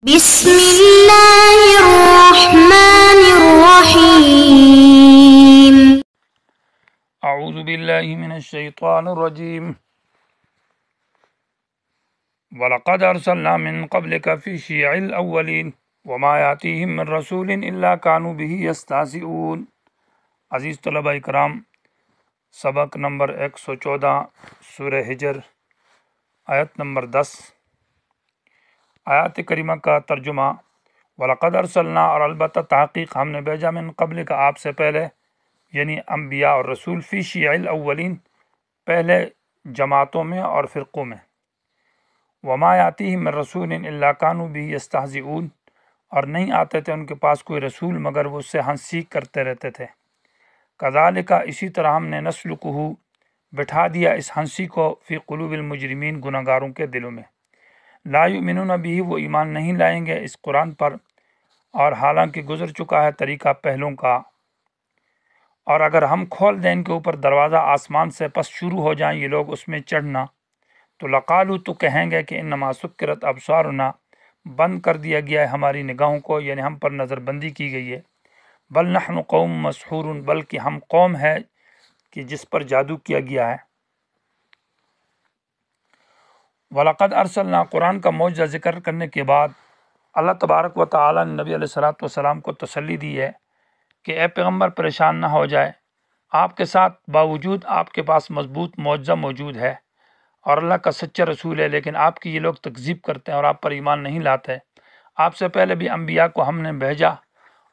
بسم اللہ الرحمن الرحیم اعوذ باللہ من الشیطان الرجیم وَلَقَدْ أَرْسَلْنَا مِن قَبْلِكَ فِي شِيَعِ الْأَوَّلِينَ وَمَا يَأْتِيهِم مِّن رَّسُولٍ إِلَّا كَانُوا بِهِ يَسْتَهْزِئُونَ۔ عزیز طلباء کرام، سبق نمبر 114 سورہ ہجر آیت نمبر 10۔ آیات کریمہ کا ترجمہ: وَلَقَدْ أَرْسَلْنَا، اور البتہ تحقیق ہم نے بھیجا، من قبل کا آپ سے پہلے، یعنی انبیاء اور رسول، فی شیع الاولین، پہلے جماعتوں میں اور فرقوں میں، وما یاتیہم من رسول الا کانوا بہ یستہزئون، اور نہیں آتے تھے ان کے پاس کوئی رسول مگر وہ اس سے ہنسی کرتے رہتے تھے۔ کذالک، اسی طرح ہم نے، نسلکہ، بٹھا دیا اس ہنسی کو، فی قلوب المجرمین، گناہگاروں کے دلوں میں۔ لا یؤمنون بہ، وہ ایمان نہیں لائیں گے اس قرآن پر، اور حالانکہ گزر چکا ہے طریقہ پہلوں کا۔ اور اگر ہم کھول دیں ان کے اوپر دروازہ آسمان سے، پس شروع ہو جائیں یہ لوگ اس میں چڑھنا، تو لقالو، تو کہیں گے کہ انما سکرت ابصارنا، بند کر دیا گیا ہے ہماری نگاہوں کو، یعنی ہم پر نظر بندی کی گئی ہے۔ بل نحن قوم مسحورون، بلکہ ہم قوم ہے کہ جس پر جادو کیا گیا ہے۔ وَلَقَدْ أَرْسَلْنَا، قرآن کا معجزہ ذکر کرنے کے بعد اللہ تبارک و تعالیٰ نے نبی علیہ السلام کو تسلی دی ہے کہ اے پیغمبر، پریشان نہ ہو جائے، آپ کے ساتھ باوجود آپ کے پاس مضبوط معجزہ موجود ہے اور اللہ کا سچا رسول ہے، لیکن آپ کی یہ لوگ تکذیب کرتے ہیں اور آپ پر ایمان نہیں لاتے۔ آپ سے پہلے بھی انبیاء کو ہم نے بھیجا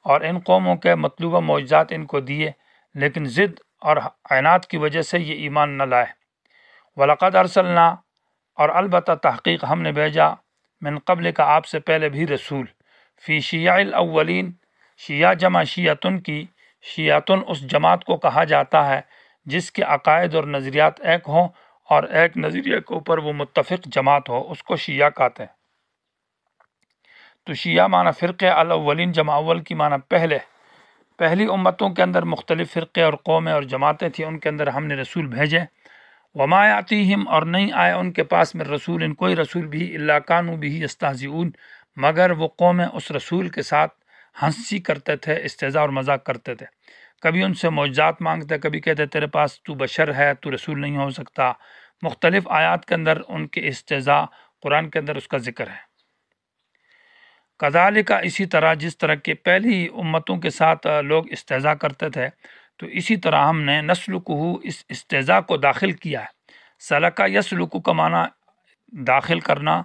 اور ان قوموں کے مطلوبہ معجزات ان کو دیے، لیکن ضد اور عناد کی وجہ سے یہ ایمان نہ لائے۔ وَلَقَدْ أَرْسَلْنَا، اور البتہ تحقیق ہم نے بھیجا، من قبل کا آپ سے پہلے بھی رسول، فی شیع الاولین، شیعہ جمع شیعتن کی، شیعتن اس جماعت کو کہا جاتا ہے جس کے عقائد اور نظریات ایک ہوں اور ایک نظریے کے اوپر وہ متفق جماعت ہو، اس کو شیعہ کہتے ہیں۔ تو شیعہ معنی فرقے، الاولین جمع اول کی معنی پہلی امتوں کے اندر مختلف فرقے اور قومیں اور جماعتیں تھیں، ان کے اندر ہم نے رسول بھیجے۔ وما یاتیہم، اور نہیں آئے ان کے پاس، من رسول، کوئی رسول بھی، الا کانوا بہ یستہزئون، مگر وہ قومیں اس رسول کے ساتھ ہنسی کرتے تھے، استہزاء اور مذاق کرتے تھے۔ کبھی ان سے معجزات مانگتے، کبھی کہتے تیرے پاس تو بشر ہے، تو رسول نہیں ہو سکتا۔ مختلف آیات کے اندر ان کے استہزاء، قرآن کے اندر اس کا ذکر ہے۔ کذالک، اسی طرح جس طرح کہ پہلی امتوں کے ساتھ لوگ استہزاء کرتے تھے، تو اسی طرح ہم نے نسلکہ، اس استہزاء کو داخل کیا ہے۔ سلکہ یسلک کا معنی داخل کرنا،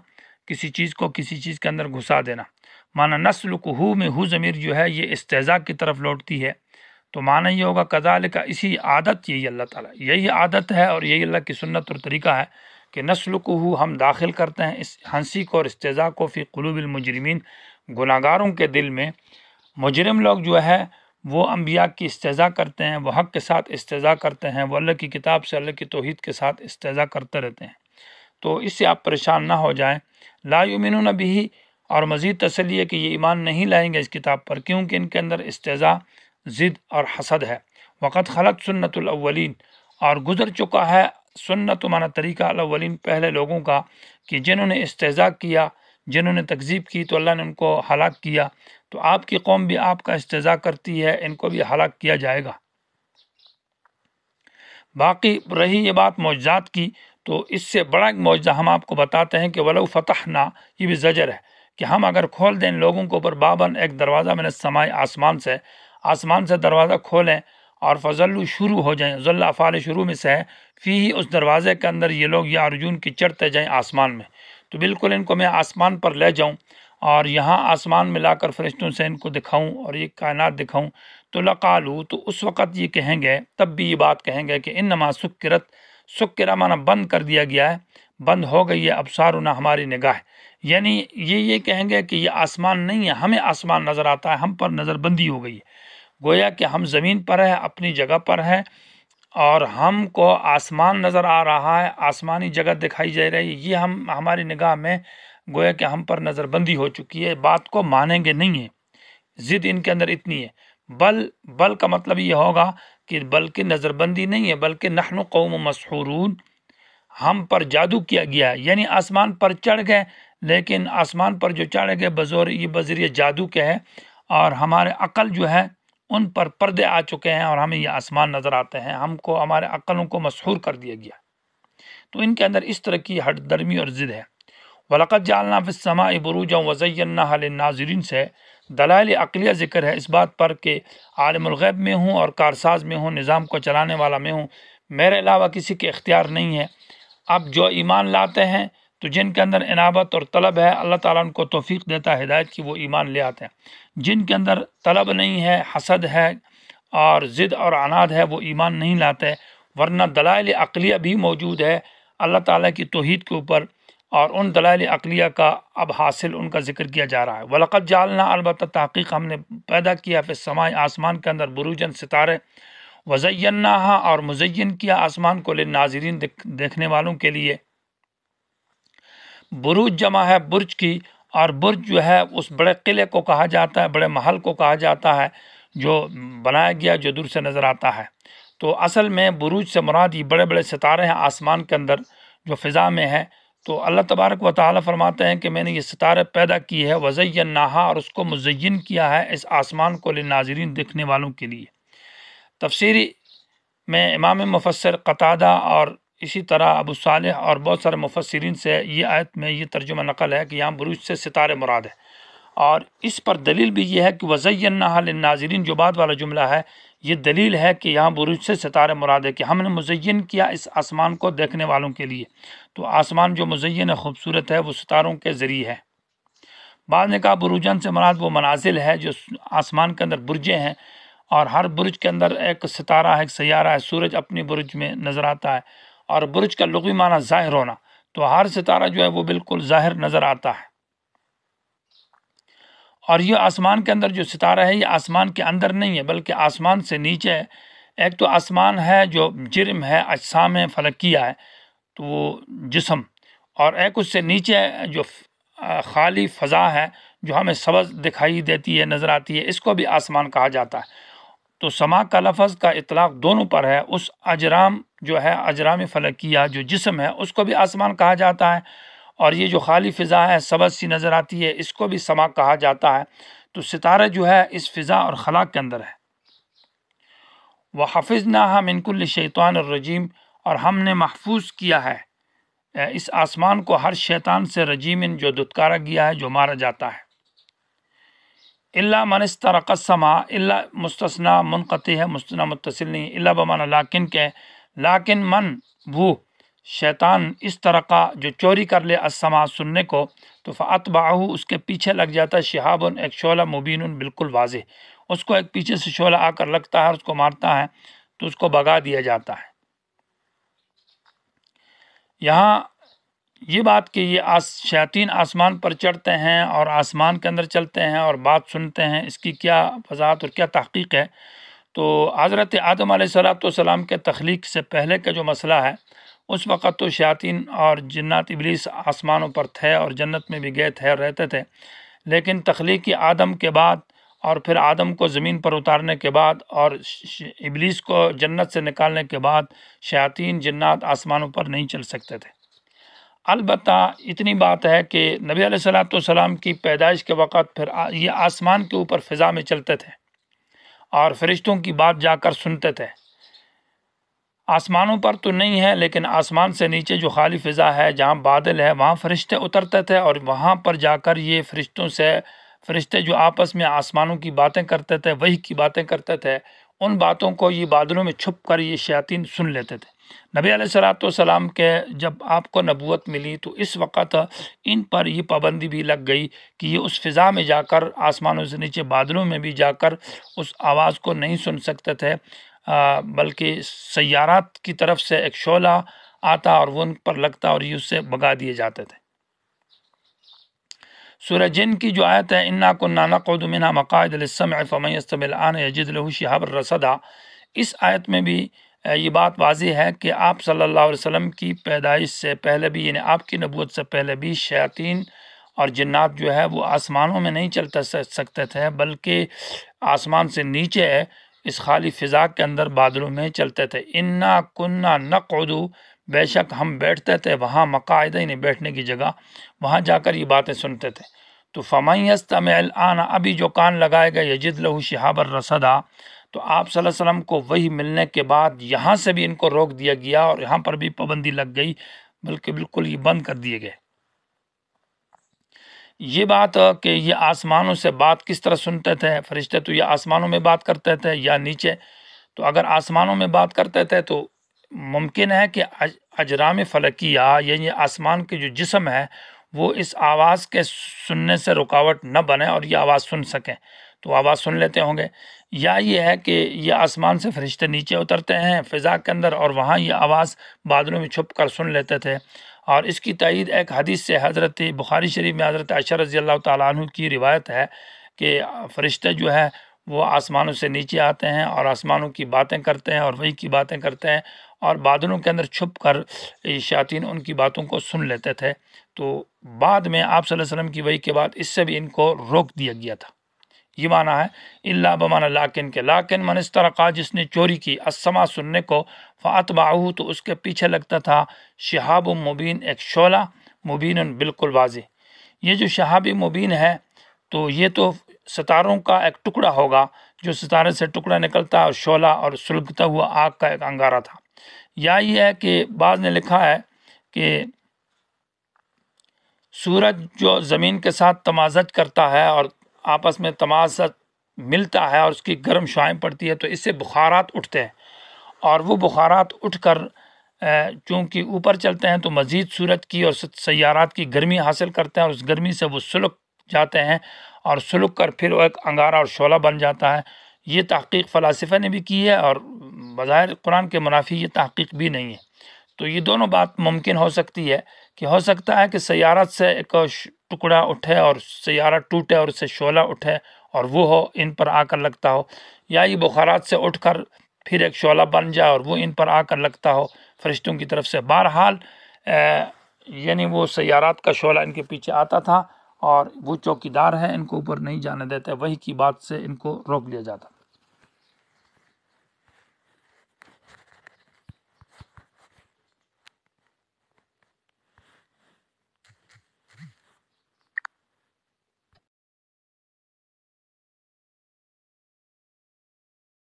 کسی چیز کو کسی چیز کے اندر گھسا دینا۔ معنی نسلکہ میں ہو ضمیر جو ہے یہ استہزاء کی طرف لوٹتی ہے، تو معنی یہ ہوگا کذالک، اسی عادت، یہی اللہ تعالیٰ، یہی عادت ہے اور یہی اللہ کی سنت اور طریقہ ہے کہ نسلکہ، ہم داخل کرتے ہیں اس ہنسی کو اور استہزاء کو، فی قلوب المجرمین، گناہگاروں کے دل میں۔ مجرم لوگ جو ہے وہ انبیاء کی استہزاء کرتے ہیں، وہ حق کے ساتھ استہزاء کرتے ہیں، وہ اللہ کی کتاب سے، اللہ کی توحید کے ساتھ استہزاء کرتے رہتے ہیں۔ تو اس سے آپ پریشان نہ ہو جائیں۔ لا یؤمنون بہ، اور مزید تسلی ہے کہ یہ ایمان نہیں لائیں گے اس کتاب پر، کیونکہ ان کے اندر استہزاء، ضد اور حسد ہے۔ وقد خلت سنت الاولین، اور گزر چکا ہے سنت معنی طریقہ، الاولین، پہلے لوگوں کا، کہ جنہوں نے استہزاء کیا، جنہوں نے تکذیب کی، تو اللہ نے ان کو ہلاک کیا۔ تو آپ کی قوم بھی آپ کا استہزاء کرتی ہے، ان کو بھی ہلاک کیا جائے گا۔ باقی رہی یہ بات معجزات کی، تو اس سے بڑا ایک معجزہ ہم آپ کو بتاتے ہیں کہ وَلَوْ فَتَحْنَا، یہ بھی زجر ہے کہ ہم اگر کھول دیں لوگوں کے اوپر، باباً، ایک دروازہ، من السماء، آسمان سے دروازہ کھولیں، اور فضلوا، شروع ہو جائیں، ظل افعال شروع میں سے ہے، فی، اس دروازے کے اندر یہ لوگ یعرجون کی چڑھتے جائیں آسمان میں، تو بالکل ان کو میں آسمان پر لے جاؤں اور یہاں آسمان میں لا کر فرشتوں سے ان کو دکھاؤں اور یہ کائنات دکھاؤں، تو لقالو، تو اس وقت یہ کہیں گے، تب بھی یہ بات کہیں گے کہ انما سکرت، سکرہ معنی بند کر دیا گیا ہے، بند ہو گئی ہے، ابصارنا، ہماری نگاہ، یعنی یہ کہیں گے کہ یہ آسمان نہیں ہے، ہمیں آسمان نظر آتا ہے، ہم پر نظر بندی ہو گئی ہے، گویا کہ ہم زمین پر ہیں، اپنی جگہ پر ہیں، اور ہم کو آسمان نظر آ رہا ہے، آسمانی جگہ دکھائی جا رہی ہے، یہ ہماری نگاہ میں گویا کہ ہم پر نظر بندی ہو چکی ہے، بات کو مانیں گے نہیں ہے، ضد ان کے اندر اتنی ہے۔ بل کا مطلب یہ ہوگا کہ بلکہ نظر بندی نہیں ہے، بلکہ نحن قوم مسحورون، ہم پر جادو کیا گیا ہے، یعنی آسمان پر چڑھ گئے لیکن آسمان پر جو چڑھے گئے یہ بذریعہ جادو کے ہے، اور ہمارے عقل جو ہے ان پر پردے آ چکے ہیں اور ہمیں یہ آسمان نظر آتے ہیں، ہم کو ہمارے عقلوں کو مسحور کر دیا گیا۔ تو ان کے اندر اس طرح کی ہٹ درمی اور ضد ہے۔ وَلَقَدْ جَعَلْنَا فِي السَّمَاءِ بُرُوجًا وَزَيَّنَّاهَا لِلنَّاظِرِينَ سے دلائل عقلیہ ذکر ہے اس بات پر کہ عالم الغیب میں ہوں اور کارساز میں ہوں، نظام کو چلانے والا میں ہوں، میرے علاوہ کسی کے اختیار نہیں ہے۔ اب جو ایمان لاتے ہیں تو جن کے اندر انابت اور طلب ہے، اللہ تعالیٰ ان کو توفیق دیتا ہے ہدایت کی، وہ ایمان لے آتے ہیں۔ جن کے اندر طلب نہیں ہے، حسد ہے اور ضد اور عناد ہے، وہ ایمان نہیں لاتے، ورنہ دلائل عقلیہ بھی موجود ہے اللہ تعالیٰ کی توحید کے اوپر، اور ان دلائل عقلیہ کا اب حاصل ان کا ذکر کیا جا رہا ہے۔ وَلَقَدْ جَعَلْنَا، البتہ تحقیق ہم نے پیدا کیا، فی السماء آسمان کے اندر، بروجن ستارے، وَزَيَّنَّاهَا اور مزین کیا آسمان کو، للناظرین دیکھنے والوں کے لیے۔ بروج جمع ہے برج کی، اور برج جو ہے اس بڑے قلعے کو کہا جاتا ہے، بڑے محل کو کہا جاتا ہے جو بنایا گیا، جو دور سے نظر آتا ہے۔ تو اصل میں بروج سے مراد یہ بڑے بڑے ستارے ہیں آسمان کے اندر جو فضا میں ہے۔ تو اللہ تبارک و تعالیٰ فرماتے ہیں کہ میں نے یہ ستارے پیدا کی ہے، وَزَيَّنَّاهَا اور اس کو مزین کیا ہے اس آسمان کو، للناظرین دیکھنے والوں کے لیے۔ تفسیری میں امام مفسر قتادہ اور اسی طرح ابو صالح اور بہت سارے مفسرین سے یہ آیت میں یہ ترجمہ نقل ہے کہ یہاں بروج سے ستارے مراد ہے، اور اس پر دلیل بھی یہ ہے کہ وَزَيَّنَّاهَا لِلنَّاظِرِينَ جو بعد والا جملہ ہے، یہ دلیل ہے کہ یہاں بروج سے ستارے مراد ہے، کہ ہم نے مزین کیا اس آسمان کو دیکھنے والوں کے لیے۔ تو آسمان جو مزین ہے، خوبصورت ہے، وہ ستاروں کے ذریعے ہے۔ بعد نے کہا بروجن سے مراد وہ منازل ہے جو آسمان کے اندر برجیں ہیں، اور ہر برج کے اندر ایک ستارہ ہے، ایک سیارہ ہے، سورج اپنی برج میں نظر آتا ہے، اور برج کا لغوی معنی ظاہر ہونا، تو ہر ستارہ جو ہے وہ بالکل ظاہر نظر آتا ہے۔ اور یہ آسمان کے اندر جو ستارہ ہے، یہ آسمان کے اندر نہیں ہے بلکہ آسمان سے نیچے ہے۔ ایک تو آسمان ہے جو جرم ہے، اجسام فلکیہ ہے، تو وہ جسم، اور ایک اس سے نیچے جو خالی فضا ہے جو ہمیں سبز دکھائی دیتی ہے، نظر آتی ہے، اس کو بھی آسمان کہا جاتا ہے۔ تو سما کا لفظ کا اطلاق دونوں پر ہے۔ اس اجرام جو ہے، اجرام فلکیہ جو جسم ہے، اس کو بھی آسمان کہا جاتا ہے، اور یہ جو خالی فضا ہے، سبز سی نظر آتی ہے، اس کو بھی سما کہا جاتا ہے۔ تو ستارہ جو ہے اس فضا اور خلا کے اندر ہے۔ وَحَفِظْنَاهَا مِنْ كُلِّ شَيْطَانٍ الرَّجِيمٍ اور ہم نے محفوظ کیا ہے اس آسمان کو ہر شیطان سے، رجیم جو دھتکارا گیا ہے، جو مارا جاتا ہے۔ الا من استرق السماء، الا مستثنا منقطع ہے، مستثنا متصل نہیں، الا بمعنی لیکن کے، لیکن من وہ شیطان استرقا جو چوری کر لے السماء سننے کو، تو فاتبعہ اس کے پیچھے لگ جاتا ہے، شہاب ایک شعلہ، مبین بالکل واضح، اس کو ایک پیچھے سے شعلہ آ کر لگتا ہے، اس کو مارتا ہے، تو اس کو بھگا دیا جاتا ہے۔ یہاں یہ بات کہ یہ شیاطین آسمان پر چڑھتے ہیں اور آسمان کے اندر چلتے ہیں اور بات سنتے ہیں، اس کی کیا وضاحت اور کیا تحقیق ہے؟ تو حضرت آدم علیہ السلام کے تخلیق سے پہلے کا جو مسئلہ ہے، اس وقت تو شیاطین اور جنات ابلیس آسمانوں پر تھے اور جنت میں بھی گئے تھے اور رہتے تھے، لیکن تخلیق آدم کے بعد اور پھر آدم کو زمین پر اتارنے کے بعد اور ابلیس کو جنت سے نکالنے کے بعد شیاطین جنات آسمانوں پر نہیں چل سکتے تھے۔ البتہ اتنی بات ہے کہ نبی علیہ السلام کی پیدائش کے وقت پھر یہ آسمان کے اوپر فضا میں چلتے تھے اور فرشتوں کی بات جا کر سنتے تھے۔ آسمانوں پر تو نہیں ہے، لیکن آسمان سے نیچے جو خالی فضا ہے، جہاں بادل ہے، وہاں فرشتے اترتے تھے، اور وہاں پر جا کر یہ فرشتے جو آپس میں آسمانوں کی باتیں کرتے تھے، وحی کی باتیں کرتے تھے، ان باتوں کو یہ بادلوں میں چھپ کر یہ شیاطین سن لیتے تھے۔ نبی علیہ السلام کے جب آپ کو نبوت ملی تو اس وقت ان پر یہ پابندی بھی لگ گئی کہ یہ اس فضا میں جا کر، آسمانوں سے نیچے بادلوں میں بھی جا کر اس آواز کو نہیں سن سکتے تھے، بلکہ سیارات کی طرف سے ایک شعلہ آتا اور وہ ان پر لگتا اور یہ اس سے بھگا دیے جاتے تھے۔ سورہ جن کی جو آیت ہے، اِنَّا كُنَّا نَقْعُدُ مِنْهَا مَقَاعِدَ لِلسَّمْعِ فَمَنْ يَسْتَمِعِ الْآنَ يَجِدْ لَهُ شِهَابًا رَّصَدًا، اس آیت میں بھی یہ بات واضح ہے کہ آپ صلی اللہ علیہ وسلم کی پیدائش سے پہلے بھی، یعنی آپ کی نبوت سے پہلے بھی، شیاطین اور جنات جو ہے وہ آسمانوں میں نہیں چل سکتے تھے، بلکہ آسمان سے نیچے اس خالی فضا کے اندر بادلوں میں چلتے تھے۔ اِنَّا كُنَّا نَقْعُدُ بے شک ہم بیٹھتے تھے وہاں مقاعد یعنی بیٹھنے کی جگہ، وہاں جا کر یہ باتیں سنتے تھے۔ تو فَمَن يَسْتَمِعِ الْآنَ، ابھی جو کان لگائے گا، یجد لہ شہابا رصدا، تو آپ صلی اللہ علیہ وسلم کو وہی ملنے کے بعد یہاں سے بھی ان کو روک دیا گیا اور یہاں پر بھی پابندی لگ گئی، بلکہ بالکل یہ بند کر دیے گئے۔ یہ بات کہ یہ آسمانوں سے بات کس طرح سنتے تھے فرشتے، تو یہ آسمانوں میں بات کرتے تھے یا نیچے؟ تو اگر آسمانوں میں بات کرتے تھے تو ممکن ہے کہ اجرام فلکیہ یعنی آسمان کے جو جسم ہے وہ اس آواز کے سننے سے رکاوٹ نہ بنے اور یہ آواز سن سکیں، تو آواز سن لیتے ہوں گے۔ یا یہ ہے کہ یہ آسمان سے فرشتے نیچے اترتے ہیں فضا کے اندر اور وہاں یہ آواز بادلوں میں چھپ کر سن لیتے تھے۔ اور اس کی تائید ایک حدیث سے حضرت بخاری شریف میں حضرت عائشہ رضی اللہ تعالیٰ عنہ کی روایت ہے کہ فرشتے جو ہے وہ آسمانوں سے نیچے آتے ہیں اور آسمانوں کی باتیں کرتے ہیں اور وہی کی باتیں کرتے ہیں، اور بادلوں کے اندر چھپ کر شیاطین ان کی باتوں کو سن لیتے تھے۔ تو بعد میں آپ صلی اللہ علیہ وسلم کی وحی کے بعد اس سے بھی ان کو روک دیا گیا تھا۔ یہ معنی ہے اللہ بمعنی لیکن کے، لیکن من استرقا، جس نے چوری کی السمع سننے کو، فاتبعہ تو اس کے پیچھے لگتا تھا شہاب مبین ایک شعلہ، مبین بالکل واضح۔ یہ جو شہاب مبین ہے تو یہ تو ستاروں کا ایک ٹکڑا ہوگا، جو ستارے سے ٹکڑا نکلتا اور شعلہ اور سلگتا ہوا آگ کا ایک انگارہ تھا۔ یا یہ ہے کہ بعض نے لکھا ہے کہ سورج جو زمین کے ساتھ تمازج کرتا ہے اور آپس میں تمازج ملتا ہے اور اس کی گرم شعائیں پڑتی ہے تو اس سے بخارات اٹھتے ہیں، اور وہ بخارات اٹھ کر چونکہ اوپر چلتے ہیں تو مزید سورج کی اور سیارات کی گرمی حاصل کرتے ہیں اور اس گرمی سے وہ سلگ جاتے ہیں اور سلگ کر پھر وہ ایک انگارہ اور شعلہ بن جاتا ہے۔ یہ تحقیق فلاسفہ نے بھی کی ہے اور بظاہر قرآن کے منافی یہ تحقیق بھی نہیں ہے۔ تو یہ دونوں بات ممکن ہو سکتی ہے کہ ہو سکتا ہے کہ سیارات سے ایک ٹکڑا اٹھے اور سیارہ ٹوٹے اور اس سے شعلہ اٹھے اور وہ ہو ان پر آ کر لگتا ہو، یا یہ بخارات سے اٹھ کر پھر ایک شعلہ بن جائے اور وہ ان پر آ کر لگتا ہو فرشتوں کی طرف سے۔ بہرحال یعنی وہ سیارات کا شعلہ ان کے پیچھے آتا تھا اور وہ چوکیدار ہیں، ان کو اوپر نہیں جانے دیتے، وہی کی بات سے ان کو روک لیا جاتا تھا۔